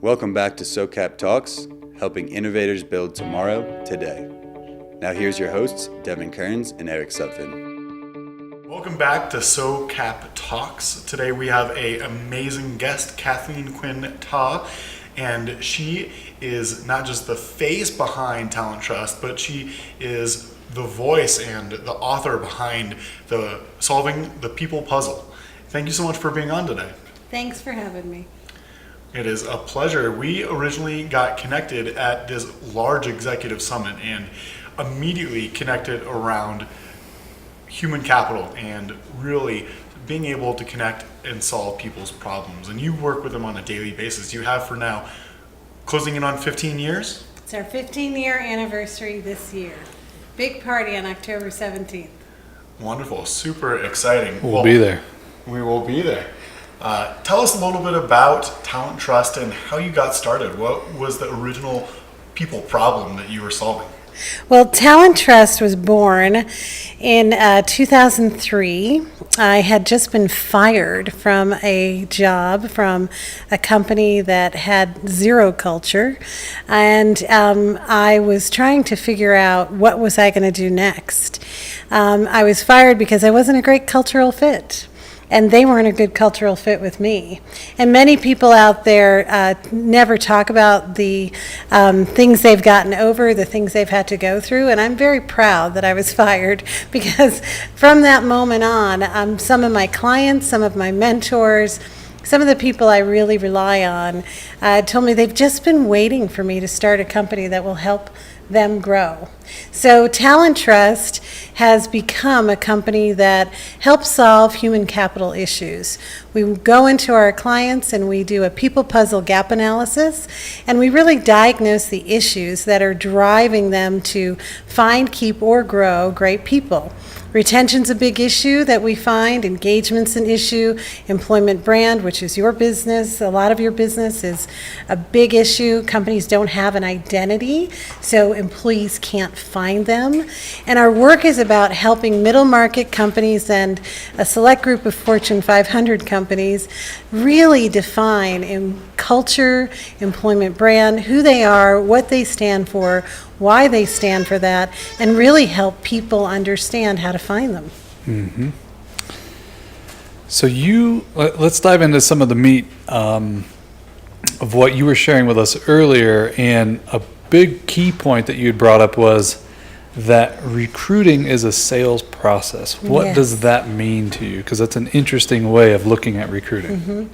Welcome back to SoCap Talks, helping innovators build tomorrow, today. Now here's your hosts, Devon Kearns and Eric Sutphin. Welcome back to SoCap Talks. Today we have an amazing guest, Kathleen Quinn Votaw, and she is not just the face behind TalenTrust, but she is the voice and the author behind the Solving the People Puzzle. Thank you so much for being on today. Thanks for having me. It is a pleasure. We originally got connected at this large executive summit and immediately connected around human capital and really being able to connect and solve people's problems. And you work with them on a daily basis. You have for now closing in on 15 years? It's our 15-year anniversary this year. Big party on October 17th. Wonderful. Super exciting. We'll be there. We will be there. Tell us a little bit about TalenTrust and how you got started. What was the original people problem that you were solving? Well, TalenTrust was born in 2003. I had just been fired from a job from a company that had zero culture, and I was trying to figure out what was I going to do next. I was fired because I wasn't a great cultural fit. And they weren't a good cultural fit with me. And many people out there never talk about the things they've gotten over, the things they've had to go through. And I'm very proud that I was fired because from that moment on, some of my clients, some of my mentors, some of the people I really rely on told me they've just been waiting for me to start a company that will help them grow. So TalenTrust has become a company that helps solve human capital issues. We go into our clients and we do a people puzzle gap analysis, and we really diagnose the issues that are driving them to find, keep, or grow great people. Retention's a big issue that we find. Engagement's an issue. Employment brand, which is your business, a lot of your business is a big issue. Companies don't have an identity, so employees can't find them. And our work is about helping middle market companies and a select group of Fortune 500 companies really define in culture, employment brand, who they are, what they stand for, why they stand for that, and really help people understand how to find them. Mm-hmm. So let's dive into some of the meat of what you were sharing with us earlier. And a big key point that you had brought up was that recruiting is a sales process. What Yes. does that mean to you? Because that's an interesting way of looking at recruiting. Mm-hmm.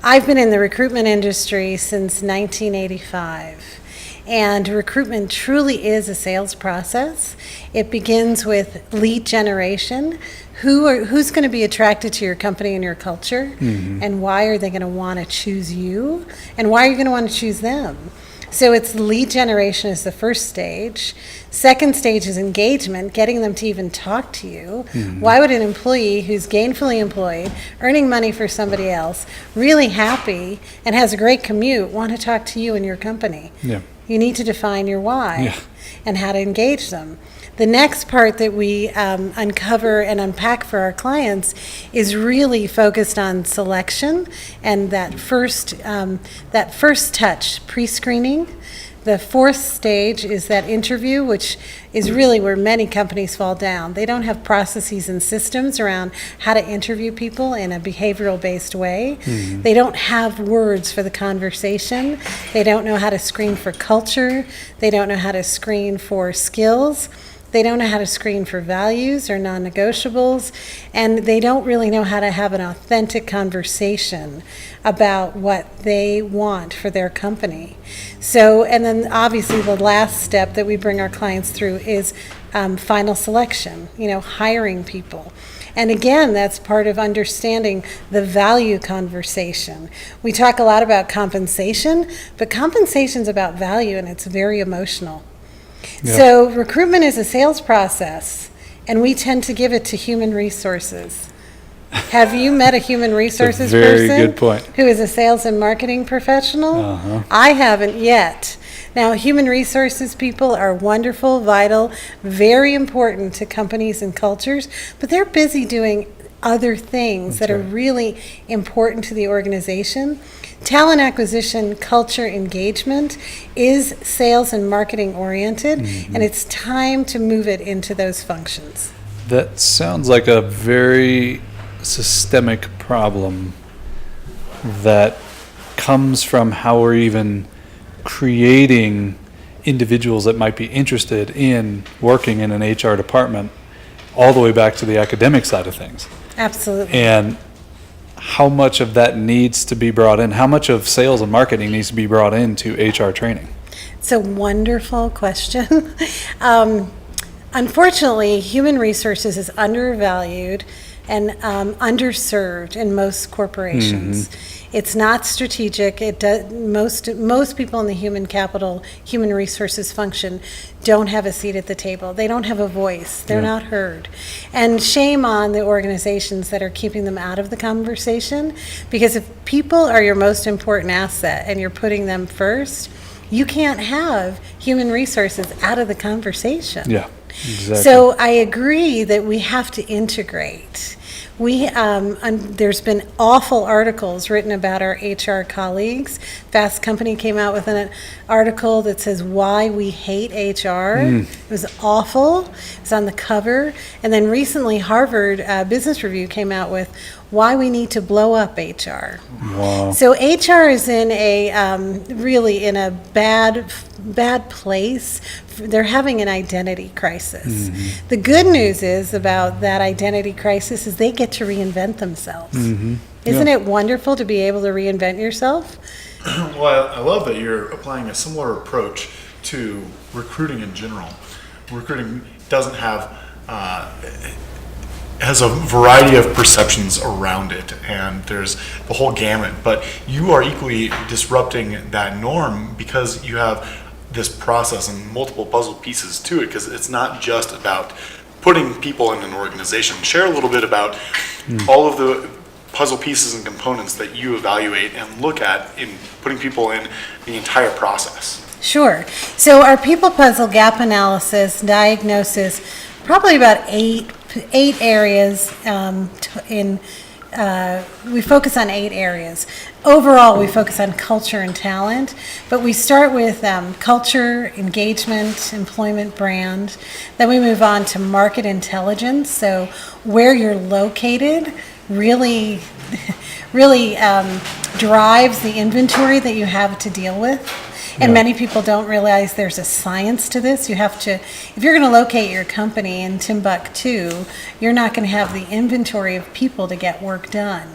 I've been in the recruitment industry since 1985. And recruitment truly is a sales process. It begins with lead generation. Who's going to be attracted to your company and your culture? Mm-hmm. And why are they going to want to choose you? And why are you going to want to choose them? So it's lead generation is the first stage. Second stage is engagement, getting them to even talk to you. Mm-hmm. Why would an employee who's gainfully employed, earning money for somebody else, really happy, and has a great commute, want to talk to you and your company? Yeah. You need to define your why and how to engage them. The next part that we uncover and unpack for our clients is really focused on selection and that first touch, pre-screening. The fourth stage is that interview, which is really where many companies fall down. They don't have processes and systems around how to interview people in a behavioral-based way. Mm-hmm. They don't have words for the conversation. They don't know how to screen for culture. They don't know how to screen for skills. They don't know how to screen for values or non-negotiables, and they don't really know how to have an authentic conversation about what they want for their company. So, and then obviously the last step that we bring our clients through is final selection, hiring people. And again, that's part of understanding the value conversation. We talk a lot about compensation, but compensation's about value, and it's very emotional. Yeah. So recruitment is a sales process, and we tend to give it to human resources. Have you met a human resources person? Very good point. Who is a sales and marketing professional? Uh-huh. I haven't yet. Now, human resources people are wonderful, vital, very important to companies and cultures, but they're busy doing other things that are really important to the organization. Talent acquisition, culture, engagement is sales and marketing oriented, and it's time to move it into those functions. That sounds like a very systemic problem that comes from how we're even creating individuals that might be interested in working in an HR department, all the way back to the academic side of things. Absolutely. And how much of that needs to be brought in? How much of sales and marketing needs to be brought into HR training? It's a wonderful question. Unfortunately, human resources is undervalued and underserved in most corporations. It's not strategic. It does, most people in the human resources function don't have a seat at the table. They don't have a voice. They're not heard. And shame on the organizations that are keeping them out of the conversation, because if people are your most important asset and you're putting them first, you can't have human resources out of the conversation. Yeah, exactly. So I agree that we have to integrate. There's been awful articles written about our HR colleagues. Fast Company came out with an article that says why we hate HR. It was awful. It's on the cover. And then recently Harvard Business Review came out with why we need to blow up HR. Wow. So HR is in really in a bad place. They're having an identity crisis. The good news is about that identity crisis is they get to reinvent themselves. Isn't it wonderful to be able to reinvent yourself? Well, I love that you're applying a similar approach to recruiting in general. Recruiting doesn't have has a variety of perceptions around it, and there's the whole gamut, but you are equally disrupting that norm because you have this process and multiple puzzle pieces to it, because it's not just about putting people in an organization. Share a little bit about all of the puzzle pieces and components that you evaluate and look at in putting people in the entire process. Sure. So our people puzzle gap analysis, diagnosis, probably about eight areas we focus on 8 areas. Overall, we focus on culture and talent, but we start with culture, engagement, employment, brand. Then we move on to market intelligence, so where you're located really drives the inventory that you have to deal with. And many people don't realize there's a science to this. You have to, if you're going to locate your company in Timbuktu, you're not going to have the inventory of people to get work done.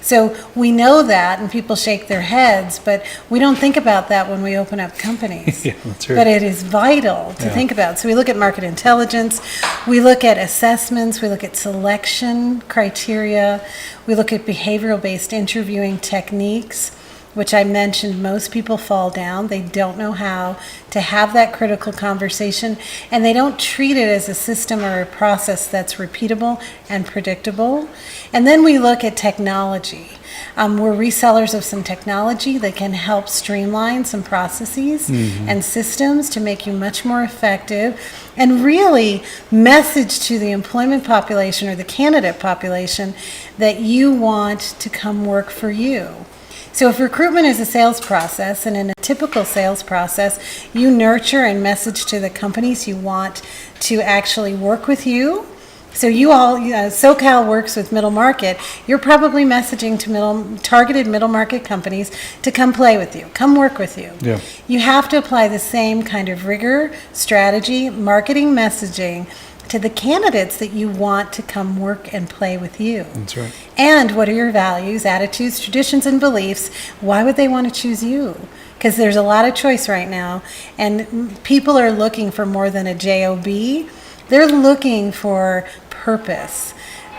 So we know that, and people shake their heads, but we don't think about that when we open up companies. Yeah, that's right. But it is vital to think about. So we look at market intelligence, we look at assessments, we look at selection criteria, we look at behavioral-based interviewing techniques, which I mentioned most people fall down. They don't know how to have that critical conversation, and they don't treat it as a system or a process that's repeatable and predictable. And then we look at technology. We're resellers of some technology that can help streamline some processes and systems to make you much more effective and really message to the employment population or the candidate population that you want to come work for you. So if recruitment is a sales process, and in a typical sales process, you nurture and message to the companies you want to actually work with you. So you all, SoCal works with middle market. You're probably messaging to targeted middle market companies to come play with you, come work with you. Yeah. You have to apply the same kind of rigor, strategy, marketing messaging to the candidates that you want to come work and play with you. That's right. And what are your values, attitudes, traditions, and beliefs? Why would they want to choose you? Because there's a lot of choice right now, and people are looking for more than a job. They're looking for purpose.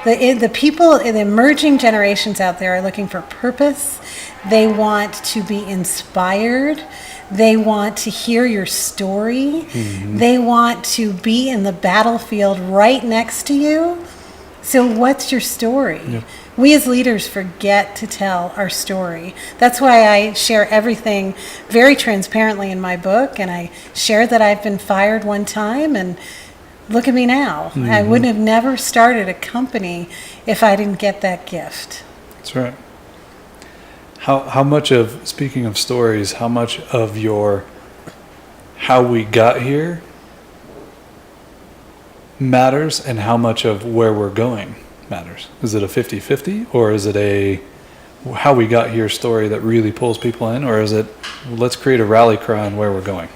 The people, the emerging generations out there are looking for purpose. They want to be inspired. They want to hear your story. They want to be in the battlefield right next to you. So what's your story? Yeah. We as leaders forget to tell our story. That's why I share everything very transparently in my book, and I share that I've been fired one time, and look at me now. I wouldn't have never started a company if I didn't get that gift. That's right. How much of, speaking of stories, how much of your how we got here matters and how much of where we're going matters? Is it a 50-50, or is it a how we got here story that really pulls people in, or is it let's create a rally cry on where we're going?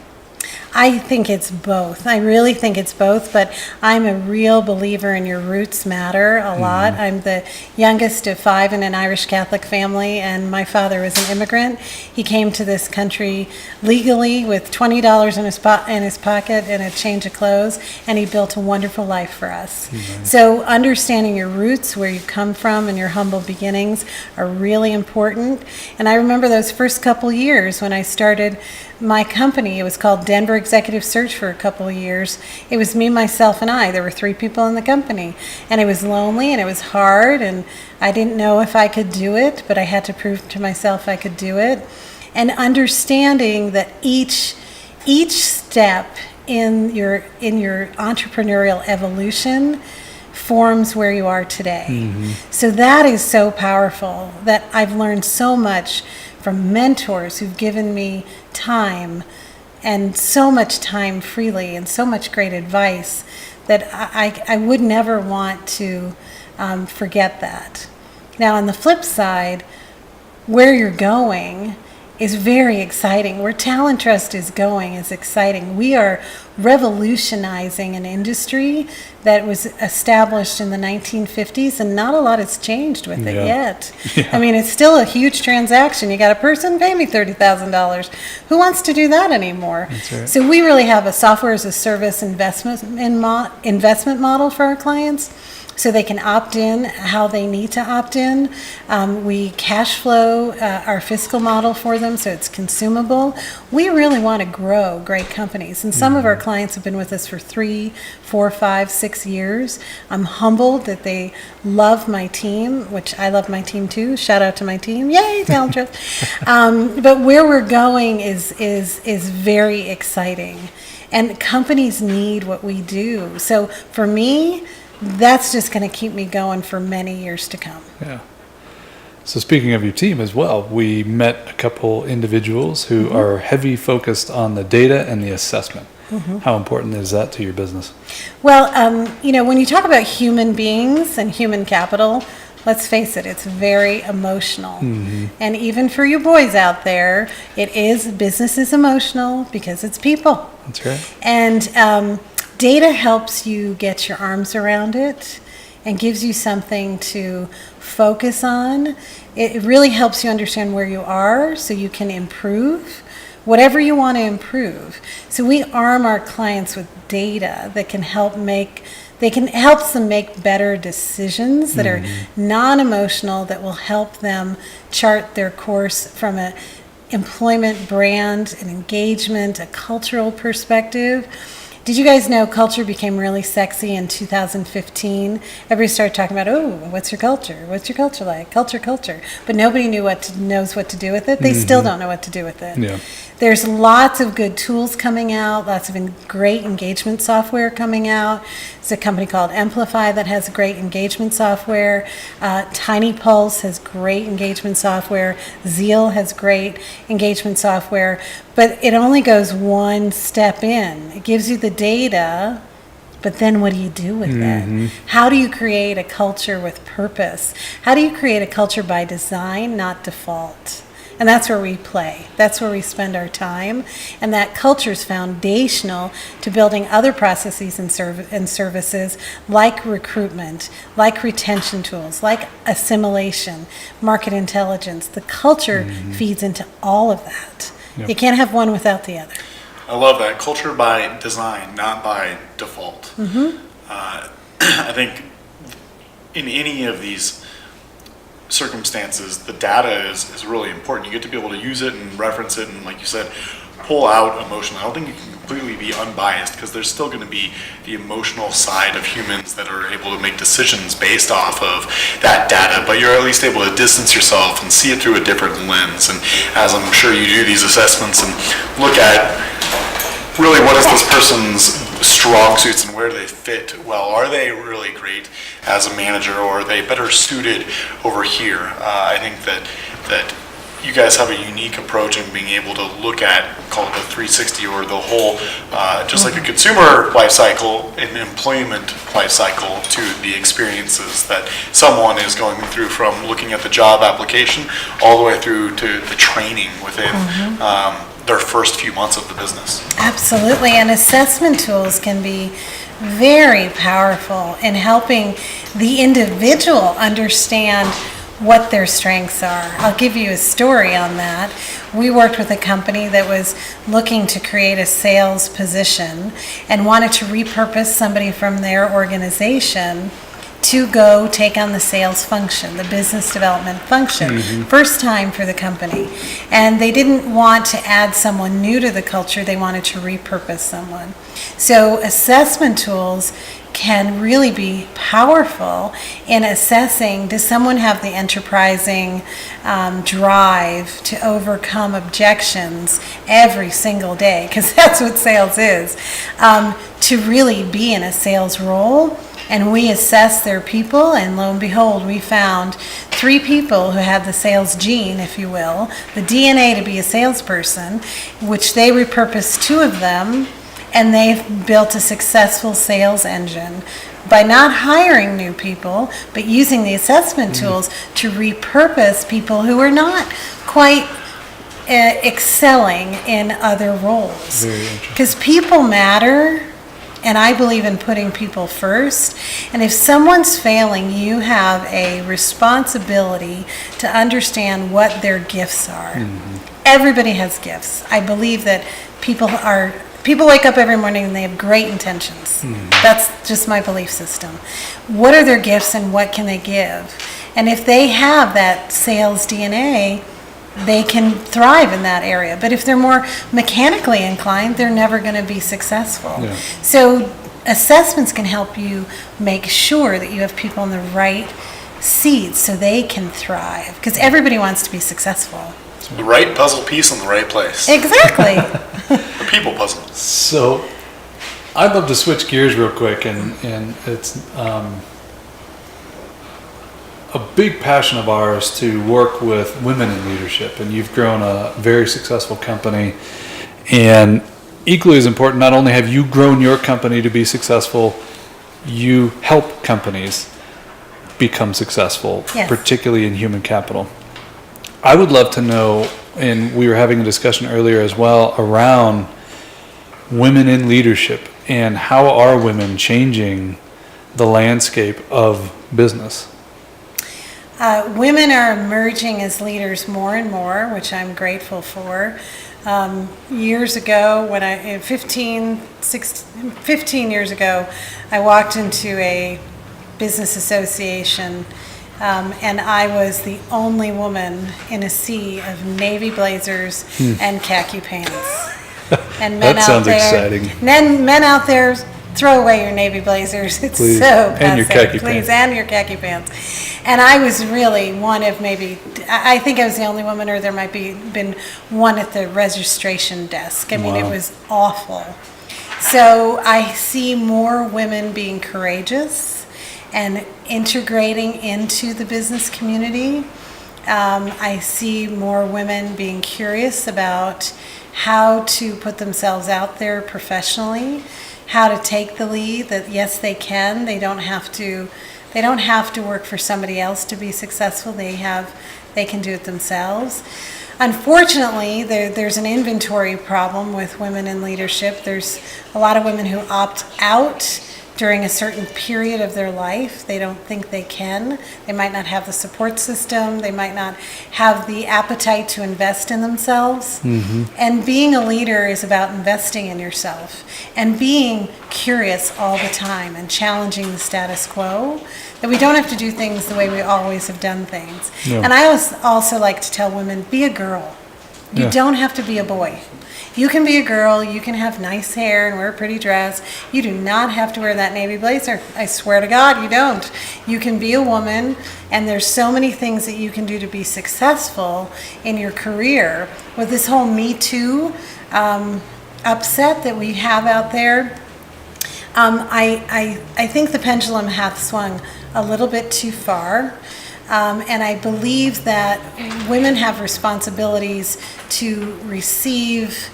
I think it's both. I really think it's both, but I'm a real believer in your roots matter a lot. I'm the youngest of 5 in an Irish Catholic family, and my father was an immigrant. He came to this country legally with $20 in his pocket and a change of clothes, and he built a wonderful life for us. So understanding your roots, where you come from, and your humble beginnings are really important. And I remember those first couple years when I started my company. It was called Denver Executive Search for a couple of years. It was me, myself, and I. There were 3 people in the company, and it was lonely and it was hard, and I didn't know if I could do it, but I had to prove to myself I could do it. And understanding that each step in your entrepreneurial evolution forms where you are today. So that is so powerful, that I've learned so much from mentors who've given me time, and so much time freely, and so much great advice, that I would never want to forget that. Now, on the flip side, where you're going is very exciting. Where TalenTrust is going is exciting. We are revolutionizing an industry that was established in the 1950s, and not a lot has changed with it yet. I mean, it's still a huge transaction. You got a person, pay me $30,000. Who wants to do that anymore? That's right. So we really have a software as a service investment model for our clients, so they can opt in how they need to opt in. We cash flow our fiscal model for them, so it's consumable. We really want to grow great companies, and some of our clients have been with us for 3, 4, 5, 6 years. I'm humbled that they love my team, which I love my team too. Shout out to my team. Yay, TalenTrust. But where we're going is very exciting, and companies need what we do. So for me, that's just going to keep me going for many years to come. Yeah. So speaking of your team as well, we met a couple individuals who are heavy focused on the data and the assessment. How important is that to your business? Well, when you talk about human beings and human capital, let's face it, it's very emotional. And even for you boys out there, business is emotional because it's people. That's right. And data helps you get your arms around it and gives you something to focus on. It really helps you understand where you are so you can improve whatever you want to improve. So we arm our clients with data that can help them make better decisions that are non-emotional, that will help them chart their course from an employment, brand, an engagement, a cultural perspective. Did you guys know culture became really sexy in 2015? Everybody started talking about, what's your culture? What's your culture like? Culture. But nobody knows what to do with it. They still don't know what to do with it. Yeah. There's lots of good tools coming out, lots of great engagement software coming out. There's a company called Amplify that has great engagement software. Tiny Pulse has great engagement software. Zeal has great engagement software. But it only goes one step in. It gives you the data, but then what do you do with it? How do you create a culture with purpose? How do you create a culture by design, not default? And that's where we play. That's where we spend our time. And that culture is foundational to building other processes and services like recruitment, like retention tools, like assimilation, market intelligence. The culture feeds into all of that. Yep. You can't have one without the other. I love that. Culture by design, not by default. I think in any of these circumstances, the data is really important. You get to be able to use it and reference it and, like you said, pull out emotion. I don't think you can completely be unbiased, because there's still going to be the emotional side of humans that are able to make decisions based off of that data, but you're at least able to distance yourself and see it through a different lens. And as I'm sure you do these assessments and look at really what is this person's strong suits and where do they fit well? Are they really great as a manager, or are they better suited over here? I think that you guys have a unique approach in being able to look at, call it the 360 or the whole, just like a consumer life cycle, an employment life cycle, to the experiences that someone is going through, from looking at the job application all the way through to the training within their first few months of the business. Absolutely, and assessment tools can be very powerful in helping the individual understand what their strengths are. I'll give you a story on that. We worked with a company that was looking to create a sales position and wanted to repurpose somebody from their organization to go take on the sales function, the business development function. First time for the company. And they didn't want to add someone new to the culture, they wanted to repurpose someone. So assessment tools can really be powerful in assessing, does someone have the enterprising drive to overcome objections every single day, because that's what sales is, to really be in a sales role. And we assessed their people, and lo and behold, we found 3 people who had the sales gene, if you will, the DNA to be a salesperson, which they repurposed 2 of them, and they've built a successful sales engine by not hiring new people, but using the assessment tools to repurpose people who are not quite excelling in other roles. Because people matter. And I believe in putting people first. And if someone's failing, you have a responsibility to understand what their gifts are. Everybody has gifts. I believe that people wake up every morning and they have great intentions. That's just my belief system. What are their gifts and what can they give? And if they have that sales DNA, they can thrive in that area. But if they're more mechanically inclined, they're never going to be successful. So assessments can help you make sure that you have people in the right seats so they can thrive, because everybody wants to be successful. The right puzzle piece in the right place. Exactly. The people puzzle. So I'd love to switch gears real quick, and it's a big passion of ours to work with women in leadership, and you've grown a very successful company. And equally as important, not only have you grown your company to be successful, you help companies become successful, particularly in human capital. I would love to know, and we were having a discussion earlier as well around women in leadership, and how are women changing the landscape of business? Women are emerging as leaders more and more, which I'm grateful for. Years ago, 15 years ago, I walked into a business association, and I was the only woman in a sea of navy blazers and khaki pants. And men that sounds exciting. Men out there, throw away your navy blazers. It's Please. so passe. And your khaki Please, pants. and your khaki pants. And I was really one of I think I was the only woman, or there might be been one at the registration desk. I mean, it was awful. So I see more women being courageous and integrating into the business community. I see more women being curious about how to put themselves out there professionally, how to take the lead, that yes, they can. They don't have to work for somebody else to be successful. They can do it themselves. Unfortunately, there's an inventory problem with women in leadership. There's a lot of women who opt out during a certain period of their life. They don't think they can. They might not have the support system. They might not have the appetite to invest in themselves. And being a leader is about investing in yourself and being curious all the time and challenging the status quo, that we don't have to do things the way we always have done things. And I also like to tell women, be a girl. You don't have to be a boy. You can be a girl, you can have nice hair and wear a pretty dress. You do not have to wear that navy blazer. I swear to God, you don't. You can be a woman, and there's so many things that you can do to be successful in your career. With this whole Me Too upset that we have out there, I think the pendulum hath swung a little bit too far. And I believe that women have responsibilities to receive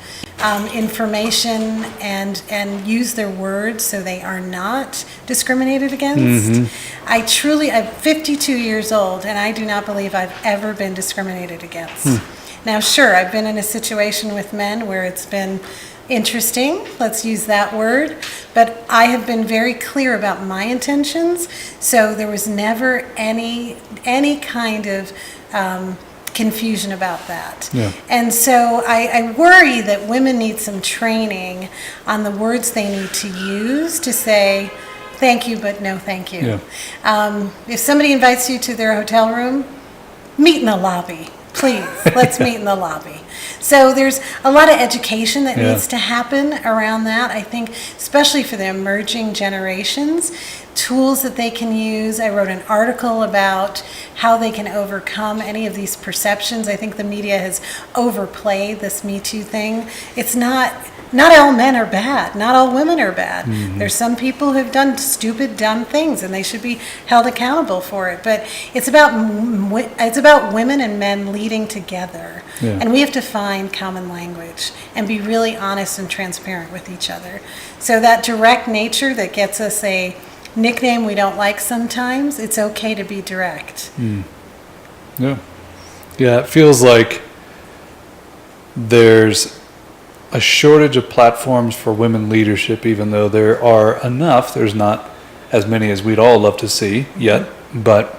information and use their words so they are not discriminated against. I'm 52 years old, and I do not believe I've ever been discriminated against. Now, sure, I've been in a situation with men where it's been interesting, let's use that word, but I have been very clear about my intentions, so there was never any kind of confusion about that. Yeah. And so I worry that women need some training on the words they need to use to say thank you, but no thank you. Yeah. If somebody invites you to their hotel room, meet in the lobby. Please, let's meet in the lobby. So there's a lot of education that needs to happen around that. I think, especially for the emerging generations, tools that they can use. I wrote an article about how they can overcome any of these perceptions. I think the media has overplayed this Me Too thing. It's not all men are bad. Not all women are bad. There's some people who've done stupid, dumb things, and they should be held accountable for it. But it's about women and men leading together, and we have to find common language and be really honest and transparent with each other. So that direct nature that gets us a nickname we don't like sometimes, it's okay to be direct. Yeah, it feels like there's a shortage of platforms for women leadership, even though there are enough. There's not as many as we'd all love to see yet, but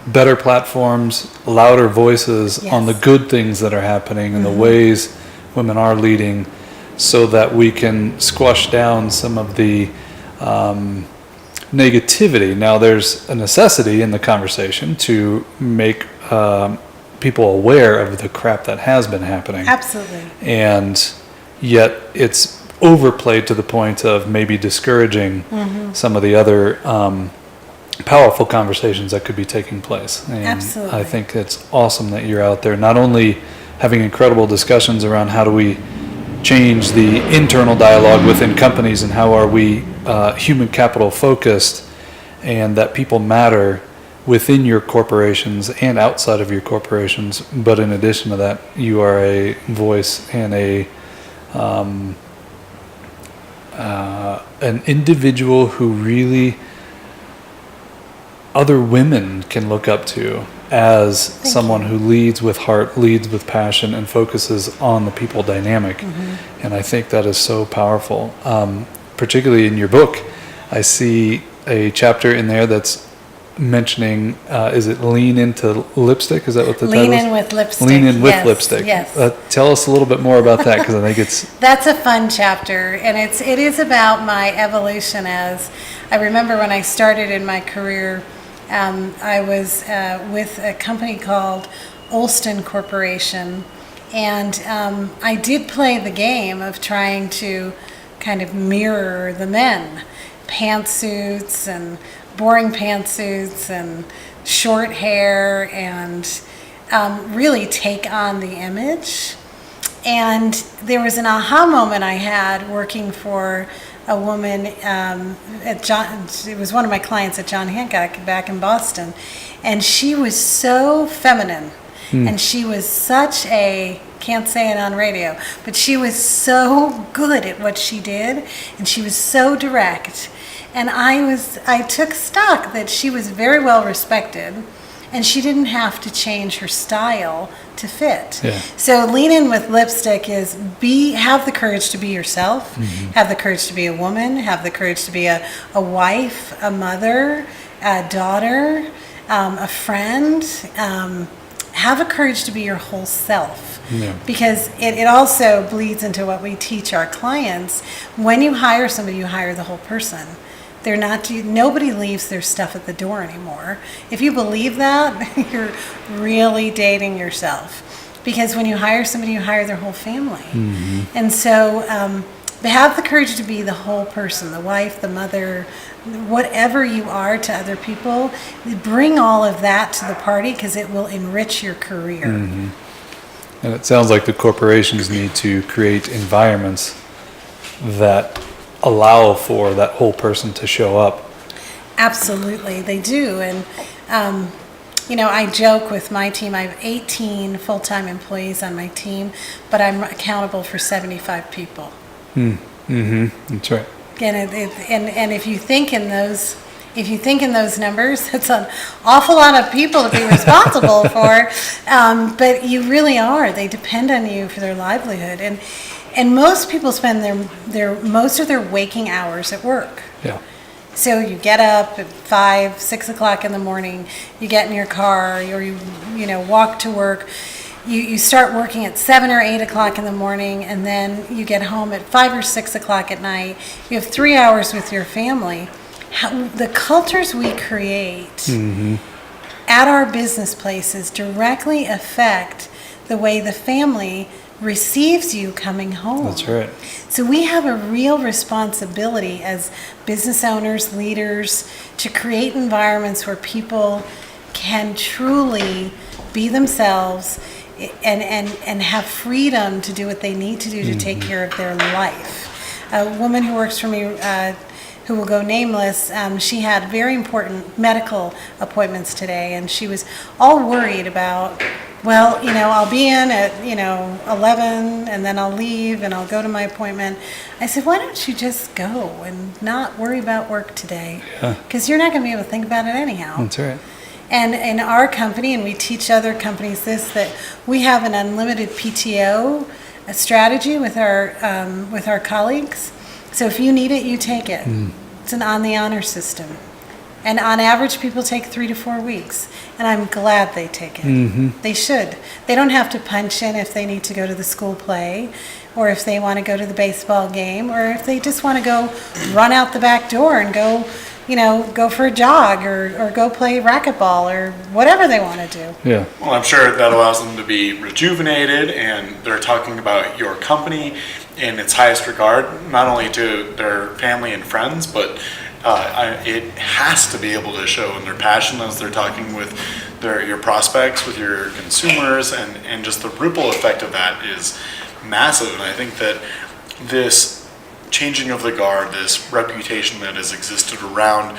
better platforms, louder voices on the good things that are happening and the ways women are leading, so that we can squash down some of the negativity. Now, there's a necessity in the conversation to make people aware of the crap that has been happening. Absolutely. And yet it's overplayed to the point of maybe discouraging some of the other powerful conversations that could be taking place. And Absolutely. I think it's awesome that you're out there not only having incredible discussions around how do we change the internal dialogue within companies and how are we human capital focused, and that people matter within your corporations and outside of your corporations, but in addition to that, you are a voice and an individual who really other women can look up to as someone who leads with heart, leads with passion, and focuses on the people dynamic. And I think that is so powerful. Particularly in your book, I see a chapter in there that's mentioning, is it lean into lipstick? Is that what the title is? Lean in with lipstick. Lean in with lipstick. Yes. Tell us a little bit more about that, because I think it's... That's a fun chapter, and it is about my evolution. As I remember when I started in my career, I was with a company called Olston Corporation, and I did play the game of trying to kind of mirror the men, pantsuits and boring pantsuits and short hair, and really take on the image. And there was an aha moment I had working for a woman it was one of my clients at John Hancock back in Boston, and she was so feminine, and she was such a, can't say it on radio, but she was so good at what she did, and she was so direct. And I took stock that she was very well respected, and she didn't have to change her style to fit. Yeah. So lean in with lipstick is have the courage to be yourself, have the courage to be a woman, have the courage to be a wife, a mother, a daughter, a friend. Have a courage to be your whole self. Yeah. Because it also bleeds into what we teach our clients. When you hire somebody, you hire the whole person. Nobody leaves their stuff at the door anymore. If you believe that, you're really dating yourself. Because when you hire somebody, you hire their whole family. And so have the courage to be the whole person, the wife, the mother, whatever you are to other people. Bring all of that to the party, because it will enrich your career. And it sounds like the corporations need to create environments that allow for that whole person to show up. Absolutely, they do. And, I joke with my team. I have 18 full-time employees on my team, but I'm accountable for 75 people. That's right. And if you think in those numbers, it's an awful lot of people to be responsible for. But you really are. They depend on you for their livelihood, and most people spend most of their waking hours at work. Yeah. So you get up at 5, 6 o'clock in the morning, you get in your car, or you walk to work. You start working at 7 or 8 o'clock in the morning, and then you get home at 5 or 6 o'clock at night. You have 3 hours with your family. The cultures we create at our business places directly affect the way the family receives you coming home. That's right. So we have a real responsibility as business owners, leaders, to create environments where people can truly be themselves and have freedom to do what they need to do to take care of their life. A woman who works for me, who will go nameless, she had very important medical appointments today, and she was all worried about, I'll be in at, 11, and then I'll leave, and I'll go to my appointment. I said, why don't you just go and not worry about work today? Because you're not going to be able to think about it anyhow. That's right. And in our company, and we teach other companies this, that we have an unlimited PTO strategy with our colleagues. So if you need it, you take it. It's on the honor system. And on average, people take 3 to 4 weeks. And I'm glad they take it. They should. They don't have to punch in if they need to go to the school play, or if they want to go to the baseball game, or if they just want to go run out the back door and go for a jog, or go play racquetball, or whatever they want to do. Yeah. Well, I'm sure that allows them to be rejuvenated, and they're talking about your company in its highest regard, not only to their family and friends, but it has to be able to show in their passion as they're talking with your prospects, with your consumers, and just the ripple effect of that is massive. And I think that this changing of the guard, this reputation that has existed around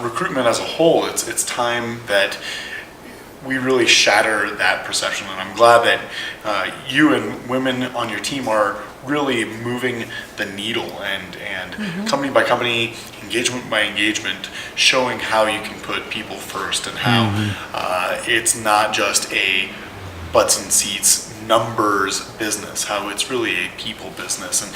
recruitment as a whole, it's time that we really shatter that perception. And I'm glad that you and women on your team are really moving the needle and company by company, engagement by engagement, showing how you can put people first, and how it's not just a butts and seats numbers business, how it's really a people business, and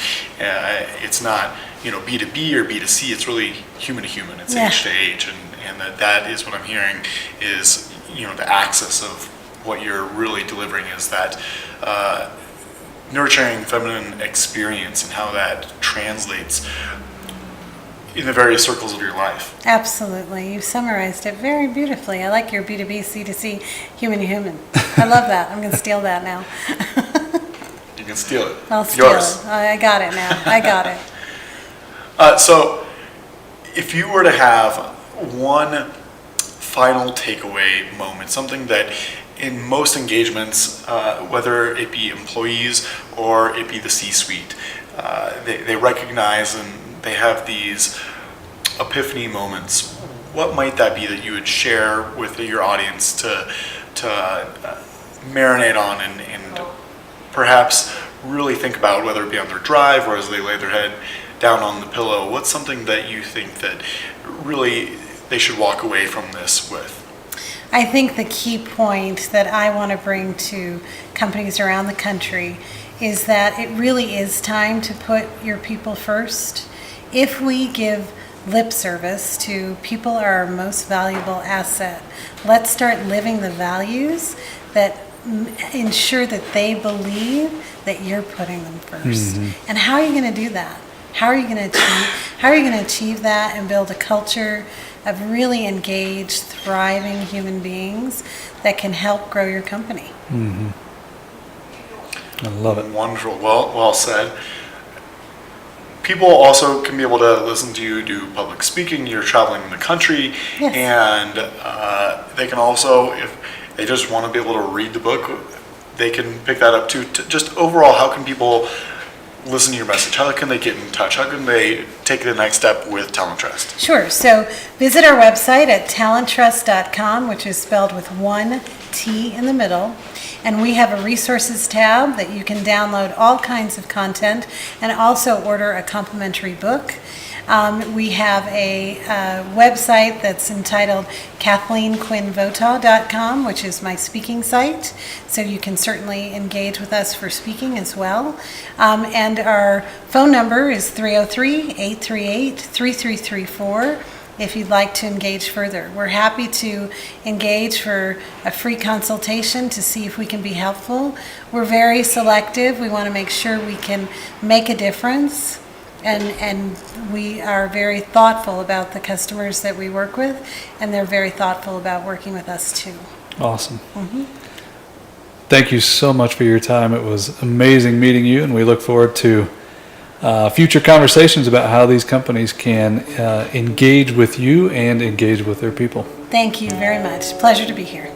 it's not B2B or B2C, it's really human to human, it's age to age, and that is what I'm hearing is the axis of what you're really delivering is that nurturing feminine experience, and how that translates in the various circles of your life. Absolutely. You summarized it very beautifully. I like your B2B, C2C, human to human. I love that. I'm going to steal that now. You can steal it. I'll steal it. I got it now. I got it. So if you were to have one final takeaway moment, something that in most engagements, whether it be employees or it be the C-suite, they recognize and they have these epiphany moments. What might that be that you would share with your audience to marinate on and perhaps really think about, whether it be on their drive or as they lay their head down on the pillow? What's something that you think that really they should walk away from this with? I think the key point that I want to bring to companies around the country is that it really is time to put your people first. If we give lip service to people are our most valuable asset, let's start living the values that ensure that they believe that you're putting them first. And how are you going to do that? How are you going to achieve that and build a culture of really engaged, thriving human beings that can help grow your company? I love it. Wonderful. Well said. People also can be able to listen to you do public speaking. You're traveling in the country, and they can also, if they just want to be able to read the book, they can pick that up too. Just overall, how can people listen to your message? How can they get in touch? How can they take the next step with TalenTrust? Sure. So visit our website at TalenTrust.com, which is spelled with one T in the middle. And we have a resources tab that you can download all kinds of content and also order a complimentary book. We have a website that's entitled KathleenQuinnVotaw.com, which is my speaking site. So you can certainly engage with us for speaking as well. And our phone number is 303-838-3334 if you'd like to engage further. We're happy to engage for a free consultation to see if we can be helpful. We're very selective. We want to make sure we can make a difference. And we are very thoughtful about the customers that we work with, and they're very thoughtful about working with us too. Awesome. Thank you so much for your time. It was amazing meeting you, and we look forward to future conversations about how these companies can engage with you and engage with their people. Thank you very much. Pleasure to be here.